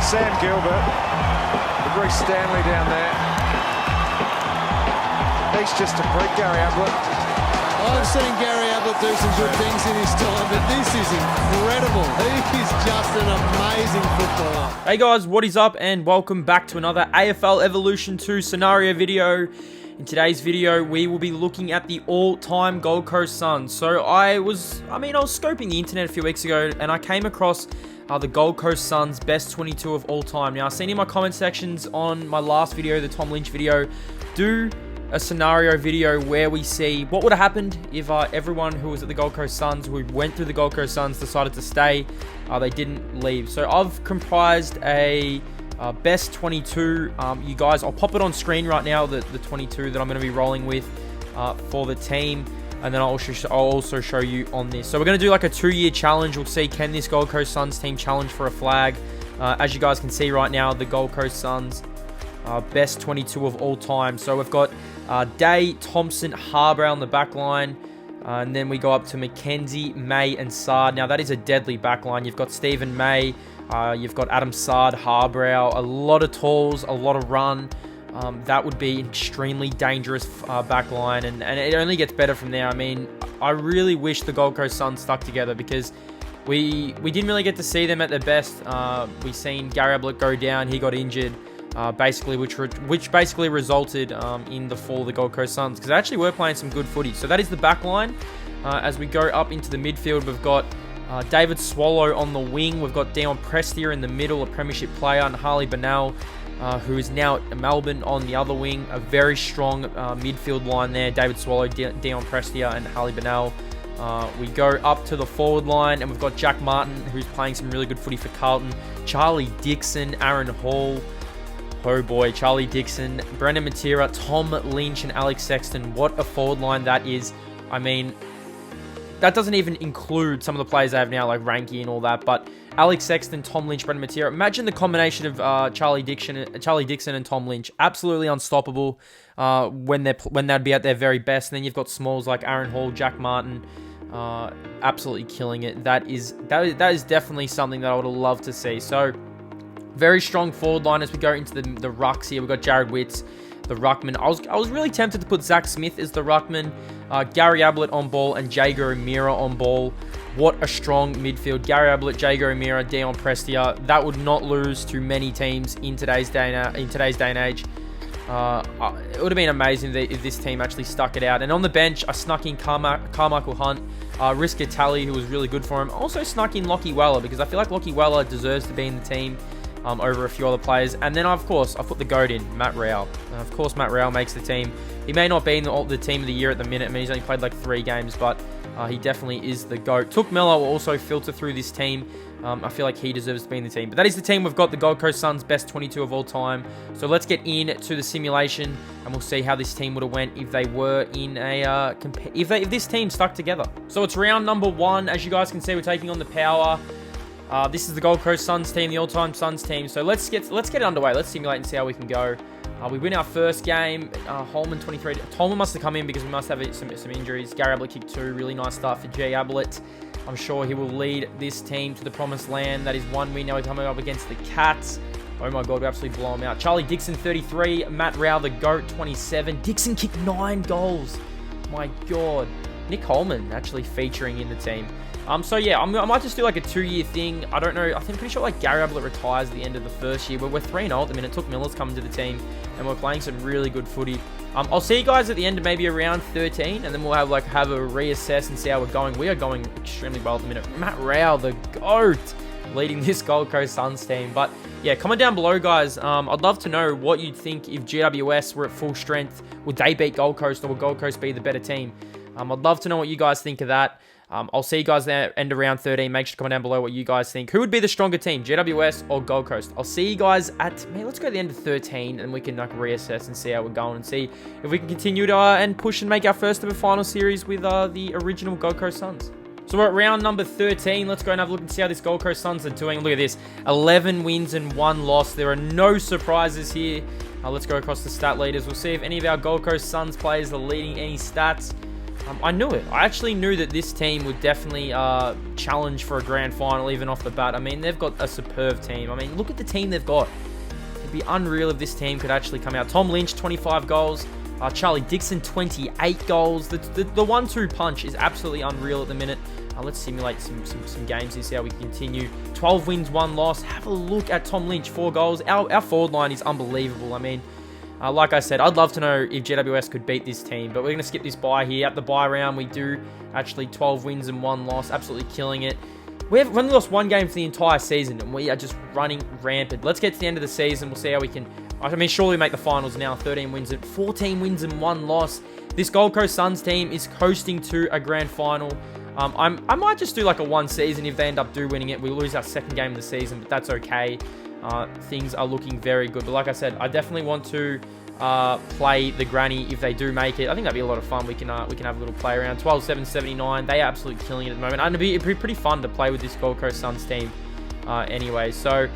Sam Gilbert, Reece Stanley down there. He's just a freak, Gary Ablett. I've seen Gary Ablett do some good things in his time, but this is incredible. He is just an amazing footballer. Hey guys, what is up and welcome back to another AFL Evolution 2 scenario video. In today's video, we will be looking at the all-time Gold Coast Suns. So I was scoping the internet a few weeks ago and I came across the Gold Coast Suns best 22 of all time. Now, I've seen in my comment sections on my last video, the Tom Lynch video, do a scenario video where we see what would have happened if everyone who was at the Gold Coast Suns, who went through the Gold Coast Suns, decided to stay. They didn't leave. So I've comprised a best 22. You guys, I'll pop it on screen right now, the 22 that I'm going to be rolling with for the team. And then I'll also show you on this. So we're going to do like a 2-year challenge. We'll see, can this Gold Coast Suns team challenge for a flag? As you guys can see right now, the Gold Coast Suns best 22 of all time. So we've got Day, Thompson, Harbrow on the back line. And then we go up to McKenzie, May, and Sard. Now, that is a deadly back line. You've got Stephen May. You've got Adam Sard, Harbrow. A lot of tools, a lot of run. That would be an extremely dangerous back line. And it only gets better from there. I mean, I really wish the Gold Coast Suns stuck together because we didn't really get to see them at their best. We seen Gary Ablett go down. He got injured. Basically, which basically resulted in the fall of the Gold Coast Suns, because they actually were playing some good footy. So that is the back line. As we go up into the midfield, we've got David Swallow on the wing. We've got Dion Prestia in the middle, a premiership player, and Harley Bennell, who is now at Melbourne, on the other wing. A very strong midfield line there. David Swallow, Dion Prestia, and Harley Bennell. We go up to the forward line, and we've got Jack Martin, who's playing some really good footy for Carlton. Charlie Dixon, Aaron Hall. Oh boy, Charlie Dixon, Brendan Matera, Tom Lynch, and Alex Sexton. What a forward line that is. I mean, that doesn't even include some of the players they have now, like Ranky and all that. But Alex Sexton, Tom Lynch, Brendan Matera. Imagine the combination of Charlie Dixon and Tom Lynch. Absolutely unstoppable when they'd be at their very best. And then you've got smalls like Aaron Hall, Jack Martin, absolutely killing it. That is definitely something that I would have loved to see. So, very strong forward line as we go into the rucks here. We've got Jared Witts, the ruckman. I was really tempted to put Zach Smith as the ruckman, Gary Ablett on ball, and Jago O'Meara on ball. What a strong midfield. Gary Ablett, Jago O'Meara, Dion Prestia. That would not lose to many teams in today's day and age. It would have been amazing if this team actually stuck it out. And on the bench, I snuck in Carmichael Hunt, Riska Tally, who was really good for him. Also snuck in Lockie Weller, because I feel like Lockie Weller deserves to be in the team over a few other players. And then, of course, I put the GOAT in, Matt Rowell. Of course, Matt Rowell makes the team. He may not be in the team of the year at the minute. I mean, he's only played like 3 games, but he definitely is the GOAT. Touk Miller will also filter through this team. I feel like he deserves to be in the team. But that is the team. We've got the Gold Coast Suns best 22 of all time. So let's get into the simulation, and we'll see how this team would have went if they were in a if this team stuck together. So it's round number 1. As you guys can see, we're taking on the Power. This is the Gold Coast Suns team, the all-time Suns team. So let's get it underway. Let's simulate and see how we can go. We win our first game. Holman 23. Tolman must have come in because we must have some injuries. Gary Ablett kicked 2. Really nice start for G Ablett. I'm sure he will lead this team to the promised land. That is 1 win. Now we're coming up against the Cats. Oh my God, we absolutely blow them out. Charlie Dixon 33. Matt Rowell, the GOAT, 27. Dixon kicked 9 goals. My God. Nick Holman actually featuring in the team. So yeah, I might just do like a 2-year thing. I don't know. I'm pretty sure like Gary Ablett retires at the end of the first year. But we're 3-0 at the minute. Touk Miller's coming to the team, and we're playing some really good footy. I'll see you guys at the end of maybe around 13, and then we'll have a reassess and see how we're going. We are going extremely well at the minute. Matt Rowell, the GOAT, leading this Gold Coast Suns team. But yeah, comment down below, guys. I'd love to know what you'd think if GWS were at full strength. Would they beat Gold Coast, or would Gold Coast be the better team? I'd love to know what you guys think of that. I'll see you guys there end of round 13. Make sure to comment down below what you guys think. Who would be the stronger team, GWS or Gold Coast? I'll see you guys at, let's go to the end of 13, and we can reassess and see how we're going and see if we can continue to and push and make our first ever final series with the original Gold Coast Suns. So we're at round number 13. Let's go and have a look and see how this Gold Coast Suns are doing. Look at this, 11 wins and 1 loss. There are no surprises here. Let's go across the stat leaders. We'll see if any of our Gold Coast Suns players are leading any stats. I knew it. I actually knew that this team would definitely challenge for a grand final even off the bat. I mean, they've got a superb team. I mean, look at the team they've got. It'd be unreal if this team could actually come out. Tom Lynch, 25 goals. Charlie Dixon, 28 goals. The 1-2 punch is absolutely unreal at the minute. Let's simulate some games here, see how we can continue. 12 wins, 1 loss. Have a look at Tom Lynch, 4 goals. Our forward line is unbelievable. I mean, like I said, I'd love to know if GWS could beat this team, but we're going to skip this bye here. At the bye round, we do actually 12 wins and 1 loss. Absolutely killing it. We've only lost 1 game for the entire season, and we are just running rampant. Let's get to the end of the season. We'll see how we can... I mean, surely we make the finals now. 14 wins and 1 loss. This Gold Coast Suns team is coasting to a grand final. I might just do like a 1 season if they end up winning it. We lose our 2nd game of the season, but that's okay. Things are looking very good. But like I said, I definitely want to play the granny if they do make it. I think that'd be a lot of fun. We can have a little play around. 12-7-79. They are absolutely killing it at the moment. And it'd be pretty fun to play with this Gold Coast Suns team anyway. So,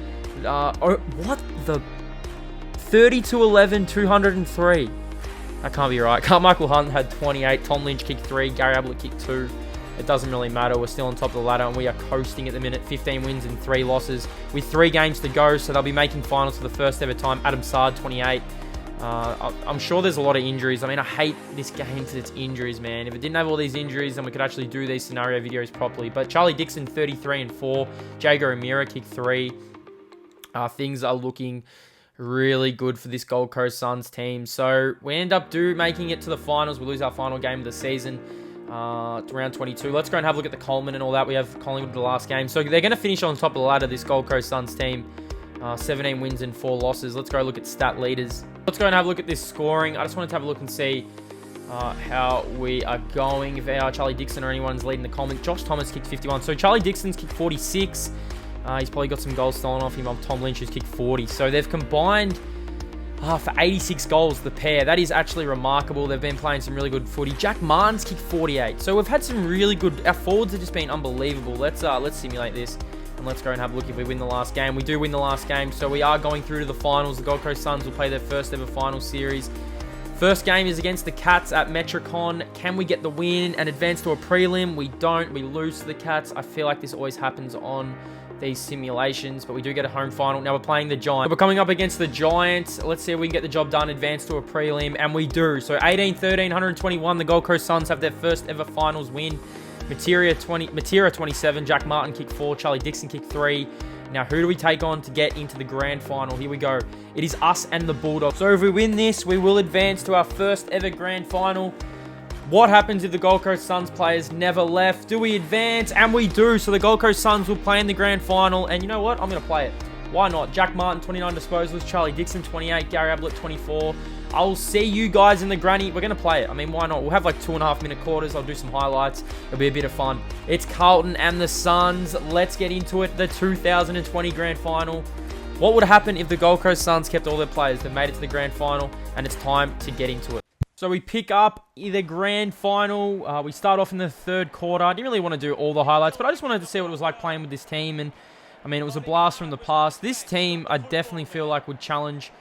what the... 30-11, 203. That can't be right. Carmichael Hunt had 28. Tom Lynch kicked 3. Gary Ablett kicked 2. It doesn't really matter. We're still on top of the ladder, and we are coasting at the minute. 15 wins and 3 losses with 3 games to go, so they'll be making finals for the first ever time. Adam Sard, 28. I'm sure there's a lot of injuries. I mean, I hate this game for its injuries, man. If it didn't have all these injuries, then we could actually do these scenario videos properly. But Charlie Dixon, 33 and 4. Jago O'Meara kicked 3. Things are looking really good for this Gold Coast Suns team. So we end up making it to the finals. We lose our final game of the season to round 22. Let's go and have a look at the Coleman and all that. We have Collingwood the last game. So they're going to finish on top of the ladder, this Gold Coast Suns team. 17 wins and 4 losses. Let's go look at stat leaders. Let's go and have a look at this scoring. I just wanted to have a look and see how we are going. If Charlie Dixon or anyone's leading the Coleman. Josh Thomas kicked 51. So Charlie Dixon's kicked 46. He's probably got some goals stolen off him. Tom Lynch has kicked 40. So they've combined for 86 goals, the pair. That is actually remarkable. They've been playing some really good footy. Jack Martin's kicked 48. So we've had some really good... Our forwards have just been unbelievable. Let's simulate this. And let's go and have a look if we win the last game. We do win the last game. So we are going through to the finals. The Gold Coast Suns will play their first ever final series. First game is against the Cats at Metricon. Can we get the win and advance to a prelim? We don't. We lose to the Cats. I feel like this always happens on these simulations, but we do get a home final. Now we're playing the Giants. We're coming up against the Giants. Let's see if we can get the job done, advance to a prelim, and we do. So 18-13, 121. The Gold Coast Suns have their first ever finals win. Matera 27, Jack Martin kicked 4, Charlie Dixon kicked 3. Now, who do we take on to get into the grand final? Here we go. It is us and the Bulldogs. So if we win this, we will advance to our first ever grand final. What happens if the Gold Coast Suns players never left? Do we advance? And we do. So the Gold Coast Suns will play in the grand final. And you know what? I'm going to play it. Why not? Jack Martin, 29 disposals. Charlie Dixon, 28. Gary Ablett, 24. I'll see you guys in the granny. We're going to play it. I mean, why not? We'll have like 2.5-minute quarters. I'll do some highlights. It'll be a bit of fun. It's Carlton and the Suns. Let's get into it. The 2020 grand final. What would happen if the Gold Coast Suns kept all their players? They made it to the grand final, and it's time to get into it. So we pick up the grand final. We start off in the 3rd quarter. I didn't really want to do all the highlights, but I just wanted to see what it was like playing with this team. And I mean, it was a blast from the past. This team, I definitely feel like would challenge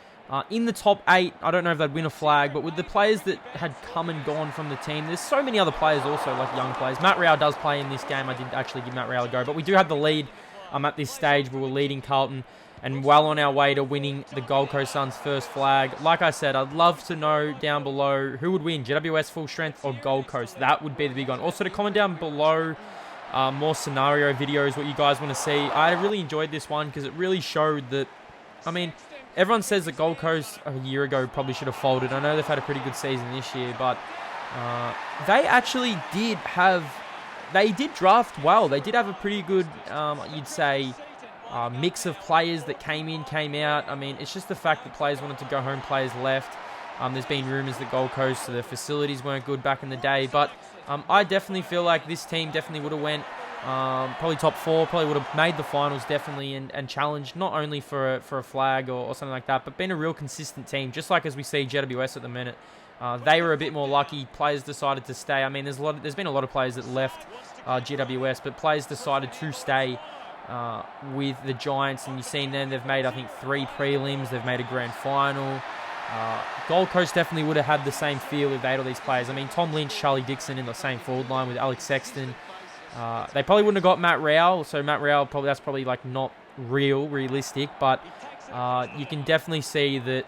in the top 8. I don't know if they'd win a flag, but with the players that had come and gone from the team, there's so many other players also, like young players. Matt Rao does play in this game. I did actually give Matt Rao a go, but we do have the lead at this stage. We were leading Carlton and well on our way to winning the Gold Coast Suns' first flag. Like I said, I'd love to know down below who would win, GWS full strength or Gold Coast. That would be the big one. Also, to comment down below more scenario videos, what you guys want to see. I really enjoyed this one because it really showed that, I mean, everyone says that Gold Coast a year ago probably should have folded. I know they've had a pretty good season this year, but they actually did draft well. They did have a pretty good, you'd say, mix of players that came in, came out. I mean, it's just the fact that players wanted to go home, players left. There's been rumours that Gold Coast, so their facilities weren't good back in the day. But I definitely feel like this team definitely would have went probably top 4, probably would have made the finals definitely and challenged not only for a flag or something like that, but been a real consistent team, just like as we see GWS at the minute. They were a bit more lucky. Players decided to stay. I mean, there's been a lot of players that left GWS, but players decided to stay with the Giants, and you've seen them. They've made, I think, 3 prelims. They've made a grand final. Gold Coast definitely would have had the same feel if they had all these players. I mean, Tom Lynch, Charlie Dixon in the same forward line with Alex Sexton. They probably wouldn't have got Matt Rowell, so Matt Rowell, that's probably like not realistic, but you can definitely see that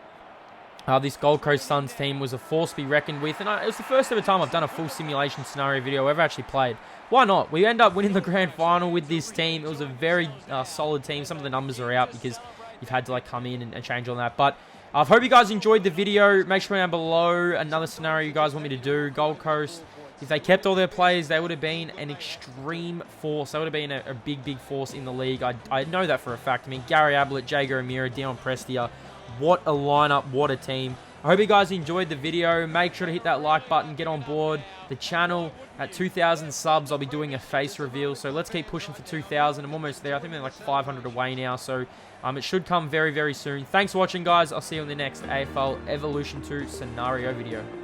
this Gold Coast Suns team was a force to be reckoned with, and it was the first ever time I've done a full simulation scenario video I've ever actually played. Why not? We end up winning the grand final with this team. It was a very solid team. Some of the numbers are out because you've had to like come in and change on that, but I hope you guys enjoyed the video. Make sure down below another scenario you guys want me to do. Gold Coast, if they kept all their players, they would have been an extreme force. They would have been a big force in the league. I know that for a fact. I mean, Gary Ablett, Jaeger O'Meara, Dion Prestia. What a lineup. What a team. I hope you guys enjoyed the video. Make sure to hit that like button. Get on board the channel. At 2,000 subs, I'll be doing a face reveal. So let's keep pushing for 2,000. I'm almost there. I think they're like 500 away now. So it should come very soon. Thanks for watching, guys. I'll see you in the next AFL Evolution 2 scenario video.